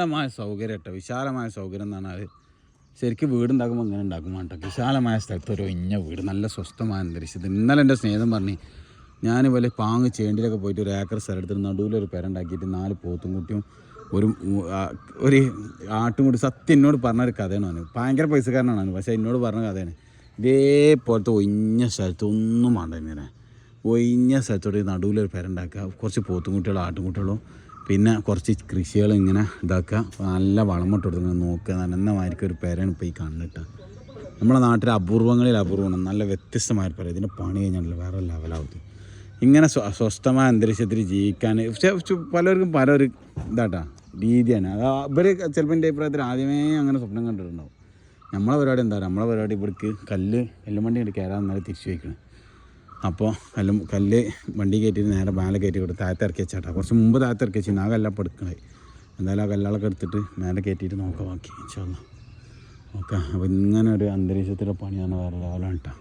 വിശാലമായ സൗകര്യം കേട്ടോ, വിശാലമായ സൗകര്യം എന്ന് പറഞ്ഞാൽ ശരിക്കും വീടുണ്ടാക്കുമ്പോൾ ഇങ്ങനെ ഉണ്ടാക്കും കേട്ടോ. വിശാലമായ സ്ഥലത്ത് ഒരു ഒഴിഞ്ഞ വീട്, നല്ല സ്വസ്ഥമായ അന്തരീക്ഷത്തിൽ. ഇന്നലെ എൻ്റെ സ്നേഹിതൻ പറഞ്ഞ് ഞാൻ പോലെ പാങ്ങ് ചേണ്ടിയിലൊക്കെ പോയിട്ട് ഒരു ഏക്കർ സ്ഥലം എടുത്തിട്ട് നടുവിലൊരു പെരണ്ടാക്കിയിട്ട് 4 പോത്തും കുട്ടിയും ഒരു ആട്ടും കൂടി സത്യം എന്നോട് പറഞ്ഞൊരു കഥയാണ് അവന്. ഭയങ്കര പൈസക്കാരനാണ് അവന്, പക്ഷേ എന്നോട് പറഞ്ഞ കഥയാണ്. ഇതേപോലത്തെ ഒഴിഞ്ഞ സ്ഥലത്ത് ഒന്നും വേണ്ട, ഇങ്ങനെ ഒഴിഞ്ഞ സ്ഥലത്തോട് നടുവിലൊരു പെരണ്ടാക്കുക, കുറച്ച് പോത്തും കുട്ടികളും ആട്ടും കുട്ടികളും, പിന്നെ കുറച്ച് കൃഷികൾ ഇങ്ങനെ ഇതാക്കുക, നല്ല വളമിട്ട് കൊടുത്ത് നോക്കുക. നന്നമായിരിക്കും ഒരു പെരയാണ് ഇപ്പോൾ ഈ കണ്ടിട്ട്. നമ്മുടെ നാട്ടിലെ അപൂർവങ്ങളിൽ അപൂർവമാണ്, നല്ല വ്യത്യസ്തമായ പെര. ഇതിൻ്റെ പണി കഴിഞ്ഞാൽ വേറെ ലെവലാവും. ഇങ്ങനെ സ്വസ്ഥമായ അന്തരീക്ഷത്തിൽ ജീവിക്കാൻ പലർക്കും പലൊരു ഇതാട്ടാ രീതിയാണ്. അത് ഇവർ ചിലപ്പോൾ എൻ്റെ അഭിപ്രായത്തിൽ ആദ്യമേ അങ്ങനെ സ്വപ്നം കണ്ടിട്ടുണ്ടാവും. നമ്മളെ പരിപാടി എന്താ, നമ്മളെ പരിപാടി ഇവർക്ക് കല്ലുമണ്ടി കൊണ്ട് കയറാൻ നേരെ തിരിച്ചു വയ്ക്കണം. അപ്പോൾ കല്ല് വണ്ടി കയറ്റിയിട്ട് നേരെ മേലെ കയറ്റി കൊടുത്ത് താഴത്ത് ഇറക്കി വെച്ചാട്ടാ. കുറച്ച് മുമ്പ് താഴത്ത് ഇറക്കി വെച്ചാൽ ആ കല്ലപ്പം എടുക്കണേ. എന്തായാലും ആ കല്ലളൊക്കെ എടുത്തിട്ട് മേലെ കയറ്റിയിട്ട് നോക്കാം ബാക്കി ഇൻഷാ അല്ലാഹ്. ഓക്കെ, അപ്പോൾ ഇങ്ങനെ ഒരു അന്തരീക്ഷത്തിലെ പണിയാണ് വേറെ ലെവലാണ് കേട്ടോ.